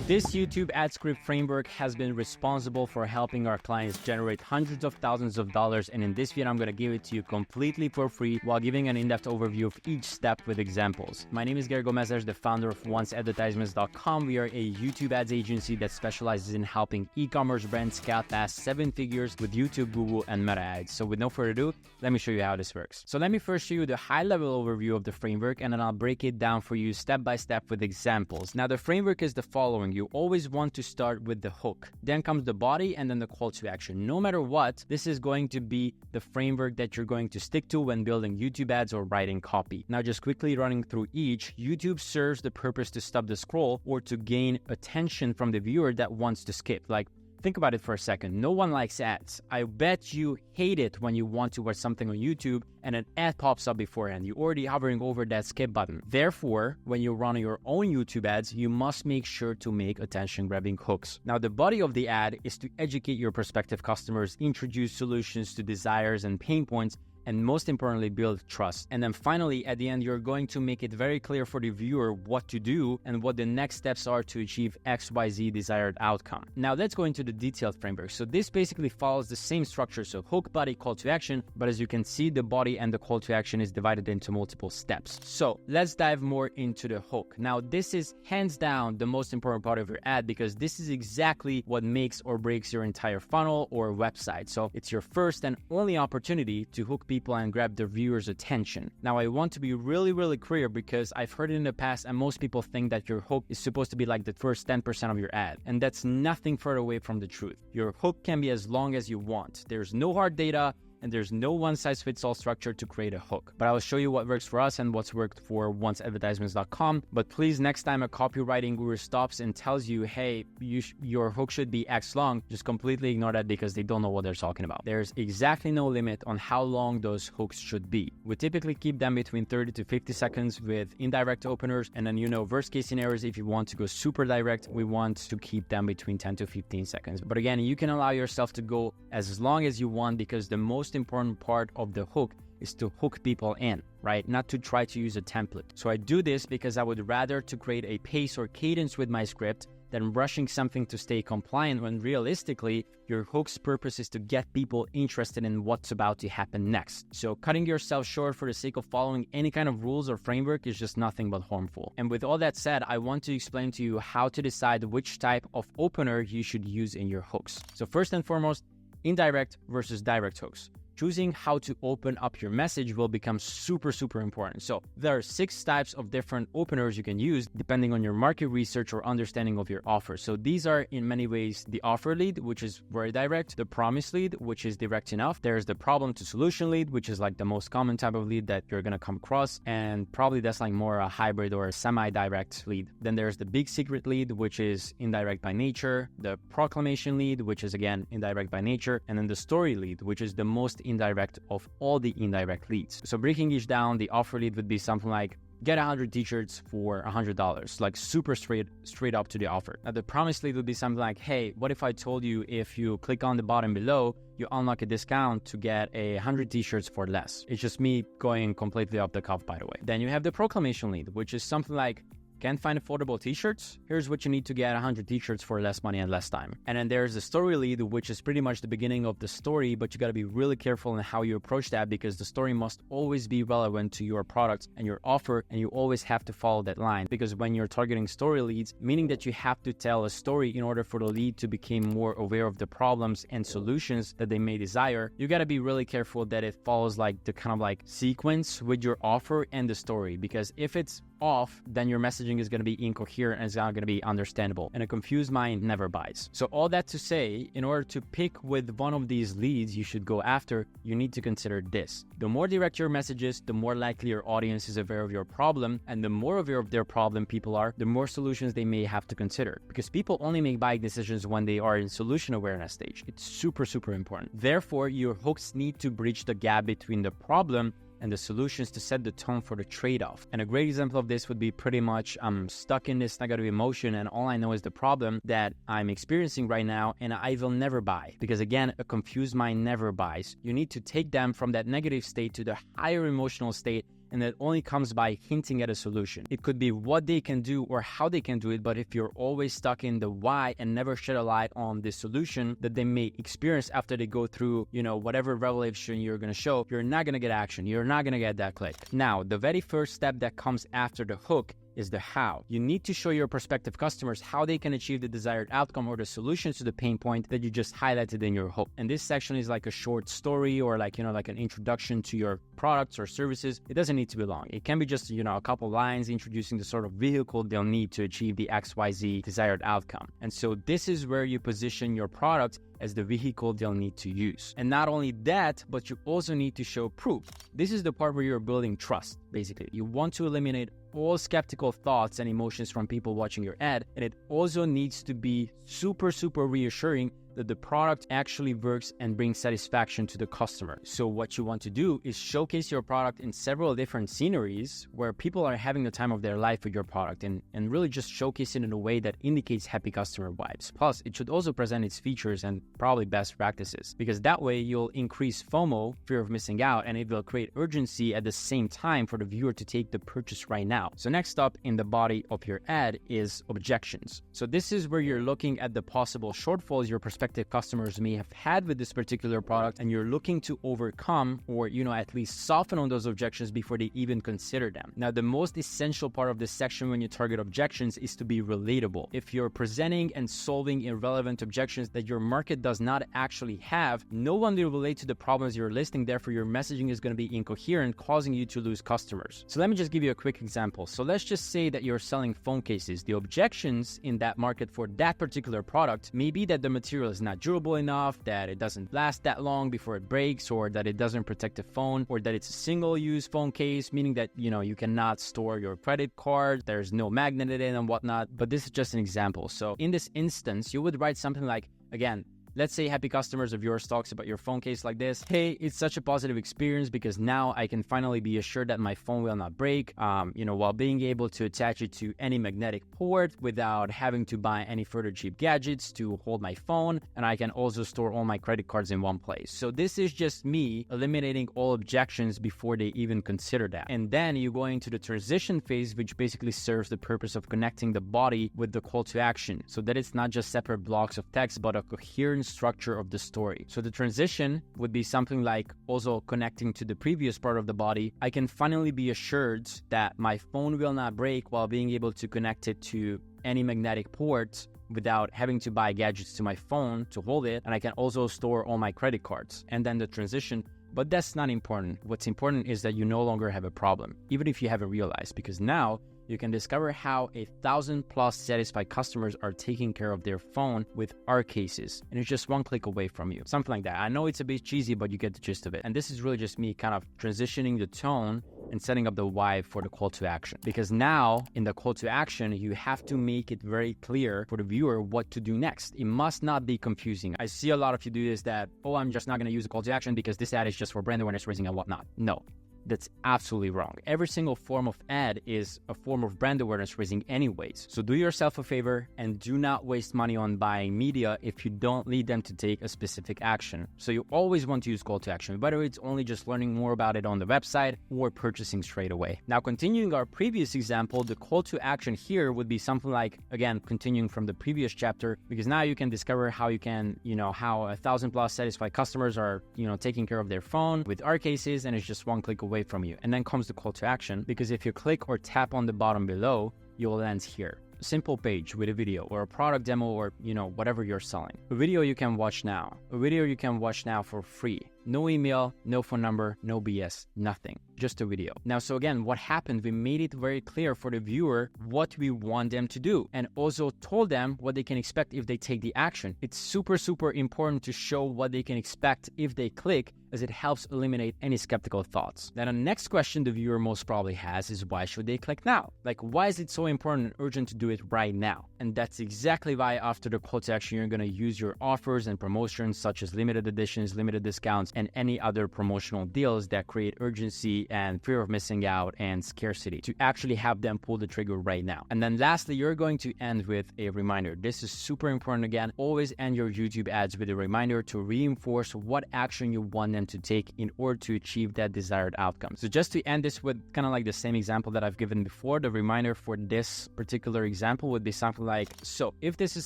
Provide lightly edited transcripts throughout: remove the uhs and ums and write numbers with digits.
This YouTube ad script framework has been responsible for helping our clients generate hundreds of thousands of dollars, and in this video I'm going to give it to you completely for free while giving an in-depth overview of each step with examples. My name is Gary Gomez, the founder of onceadvertisements.com. We are a YouTube ads agency that specializes in helping e-commerce brands scale past 7 figures with YouTube, Google, and Meta ads. So with no further ado, let me show you how this works. So let me first show you the high-level overview of the framework, and then I'll break it down for you step by step with examples. Now the framework is the following. You always want to start with the hook. Then comes the body and then the call to action. No matter what, this is going to be the framework that you're going to stick to when building YouTube ads or writing copy. Now just quickly running through each, YouTube serves the purpose to stop the scroll or to gain attention from the viewer that wants to skip. Like, think about it for a second. No one likes ads. I bet you hate it when you want to watch something on YouTube and an ad pops up beforehand. You're already hovering over that skip button. Therefore, when you run your own YouTube ads, you must make sure to make attention-grabbing hooks. Now, the body of the ad is to educate your prospective customers, introduce solutions to desires and pain points, and most importantly, build trust. And then finally, at the end, you're going to make it very clear for the viewer what to do and what the next steps are to achieve XYZ desired outcome. Now let's go into the detailed framework. So this basically follows the same structure. So hook, body, call to action, but as you can see, the body and the call to action is divided into multiple steps. So let's dive more into the hook. Now this is hands down the most important part of your ad because this is exactly what makes or breaks your entire funnel or website. So it's your first and only opportunity to hook people and grab their viewers' attention. Now, I want to be really clear because I've heard it in the past and most people think that your hook is supposed to be like the first 10% of your ad. And that's nothing further away from the truth. Your hook can be as long as you want. There's no hard data and there's no one-size-fits-all structure to create a hook. But I'll show you what works for us and what's worked for onceadvertisements.com. But please, next time a copywriting guru stops and tells you, hey, your hook should be X long, just completely ignore that because they don't know what they're talking about. There's exactly no limit on how long those hooks should be. We typically keep them between 30 to 50 seconds with indirect openers. And then, worst case scenarios, if you want to go super direct, we want to keep them between 10 to 15 seconds. But again, you can allow yourself to go as long as you want because the most important part of the hook is to hook people in, right? Not to try to use a template. So I do this because I would rather to create a pace or cadence with my script than rushing something to stay compliant when realistically, your hook's purpose is to get people interested in what's about to happen next. So cutting yourself short for the sake of following any kind of rules or framework is just nothing but harmful. And with all that said, I want to explain to you how to decide which type of opener you should use in your hooks. So first and foremost, indirect versus direct hooks. Choosing how to open up your message will become super important. So there are 6 types of different openers you can use depending on your market research or understanding of your offer. So these are in many ways the offer lead, which is very direct, the promise lead, which is direct enough. There's the problem to solution lead, which is like the most common type of lead that you're going to come across. And probably that's like more a hybrid or a semi-direct lead. Then there's the big secret lead, which is indirect by nature, the proclamation lead, which is again indirect by nature, and then the story lead, which is the most indirect of all the indirect leads. So breaking each down, the offer lead would be something like get 100 t-shirts for $100, like super straight up to the offer. Now the promise lead would be something like, hey, what if I told you if you click on the button below, you unlock a discount to get 100 t-shirts for less. It's just me going completely off the cuff, by the way. Then you have the proclamation lead, which is something like, can't find affordable t-shirts? Here's what you need to get 100 t-shirts for less money and less time. And then there's the story lead, which is pretty much the beginning of the story, but you got to be really careful in how you approach that because the story must always be relevant to your product and your offer, and you always have to follow that line. Because when you're targeting story leads, meaning that you have to tell a story in order for the lead to become more aware of the problems and solutions that they may desire, you got to be really careful that it follows like the kind of like sequence with your offer and the story. Because if it's off, then your messaging is going to be incoherent and it's not going to be understandable. And a confused mind never buys. So all that to say, in order to pick with one of these leads you should go after, you need to consider this. The more direct your message is, the more likely your audience is aware of your problem. And the more aware of their problem people are, the more solutions they may have to consider. Because people only make buying decisions when they are in solution awareness stage. It's super important. Therefore, your hooks need to bridge the gap between the problem and the solutions to set the tone for the trade-off. And a great example of this would be pretty much I'm stuck in this negative emotion and all I know is the problem that I'm experiencing right now and I will never buy. Because again, a confused mind never buys. You need to take them from that negative state to the higher emotional state and that only comes by hinting at a solution. It could be what they can do or how they can do it, but if you're always stuck in the why and never shed a light on the solution that they may experience after they go through, whatever revelation you're going to show, you're not going to get action. You're not going to get that click. Now, the very first step that comes after the hook is the how. You need to show your prospective customers how they can achieve the desired outcome or the solutions to the pain point that you just highlighted in your hook. And this section is like a short story or like an introduction to your products or services. It doesn't need to be long. It can be just, a couple lines introducing the sort of vehicle they'll need to achieve the XYZ desired outcome. And so this is where you position your product as the vehicle they'll need to use. And not only that, but you also need to show proof. This is the part where you're building trust, basically. You want to eliminate all skeptical thoughts and emotions from people watching your ad, and it also needs to be super reassuring that the product actually works and brings satisfaction to the customer. So what you want to do is showcase your product in several different sceneries where people are having the time of their life with your product and really just showcase it in a way that indicates happy customer vibes. Plus, it should also present its features and probably best practices, because that way you'll increase FOMO, fear of missing out, and it will create urgency at the same time for the viewer to take the purchase right now. So next up in the body of your ad is objections. So this is where you're looking at the possible shortfalls your prospective customers may have had with this particular product, and you're looking to overcome or at least soften on those objections before they even consider them. Now, the most essential part of this section when you target objections is to be relatable. If you're presenting and solving irrelevant objections that your market does not actually have, no one will relate to the problems you're listing. Therefore, your messaging is going to be incoherent, causing you to lose customers. So let me just give you a quick example. So let's just say that you're selling phone cases. The objections in that market for that particular product may be that the material is not durable enough, that it doesn't last that long before it breaks, or that it doesn't protect the phone, or that it's a single-use phone case, meaning that, you cannot store your credit card, there's no magnet in it and whatnot. But this is just an example. So in this instance, you would write something like, again, let's say happy customers of yours talks about your phone case like this. Hey, it's such a positive experience because now I can finally be assured that my phone will not break, while being able to attach it to any magnetic port without having to buy any further cheap gadgets to hold my phone. And I can also store all my credit cards in one place. So this is just me eliminating all objections before they even consider that. And then you go into the transition phase, which basically serves the purpose of connecting the body with the call to action, so that it's not just separate blocks of text, but a coherent structure of the story. So the transition would be something like also connecting to the previous part of the body. I can finally be assured that my phone will not break while being able to connect it to any magnetic port without having to buy gadgets to my phone to hold it. And I can also store all my credit cards. And then the transition. But that's not important. What's important is that you no longer have a problem, even if you haven't realized, because now you can discover how 1,000+ satisfied customers are taking care of their phone with our cases, and it's just one click away from you. Something like that. I know it's a bit cheesy, but you get the gist of it. And this is really just me kind of transitioning the tone and setting up the why for the call to action. Because now in the call to action, you have to make it very clear for the viewer what to do next. It must not be confusing. I see a lot of you do this that, I'm just not going to use a call to action because this ad is just for brand awareness raising and whatnot. No. That's absolutely wrong. Every single form of ad is a form of brand awareness raising anyways. So do yourself a favor and do not waste money on buying media if you don't lead them to take a specific action. So you always want to use call to action. Whether it's only just learning more about it on the website or purchasing straight away. Now, continuing our previous example, the call to action here would be something like, again, continuing from the previous chapter, because now you can discover how you can, how 1,000+ satisfied customers are, taking care of their phone with our cases, and it's just one click away from you. And then comes the call to action, because if you click or tap on the bottom below, you will land here. A simple page with a video or a product demo or, whatever you're selling. A video you can watch now. A video you can watch now for free. No email, no phone number, no BS, nothing. Just a video. Now, so again, what happened? We made it very clear for the viewer what we want them to do, and also told them what they can expect if they take the action. It's super important to show what they can expect if they click, as it helps eliminate any skeptical thoughts. Then the next question the viewer most probably has is, why should they click now? Like, why is it so important and urgent to do it right now? And that's exactly why after the call to action, you're going to use your offers and promotions such as limited editions, limited discounts, and any other promotional deals that create urgency and fear of missing out and scarcity to actually have them pull the trigger right now. And then lastly, you're going to end with a reminder. This is super important. Again, always end your YouTube ads with a reminder to reinforce what action you want them to take in order to achieve that desired outcome. So just to end this with kind of like the same example that I've given before, the reminder for this particular example would be something like, so if this is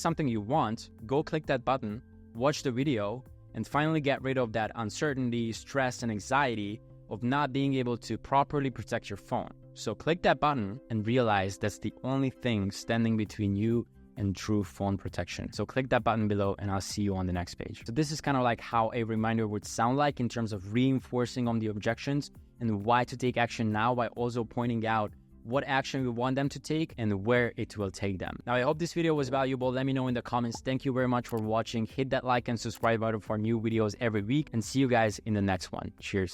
something you want, go click that button, watch the video, and finally get rid of that uncertainty, stress, and anxiety of not being able to properly protect your phone. So click that button and realize that's the only thing standing between you and true phone protection. So click that button below and I'll see you on the next page. So this is kind of like how a reminder would sound like in terms of reinforcing on the objections and why to take action now, by also pointing out what action we want them to take and where it will take them. Now, I hope this video was valuable. Let me know in the comments. Thank you very much for watching. Hit that like and subscribe button for new videos every week, and see you guys in the next one. Cheers.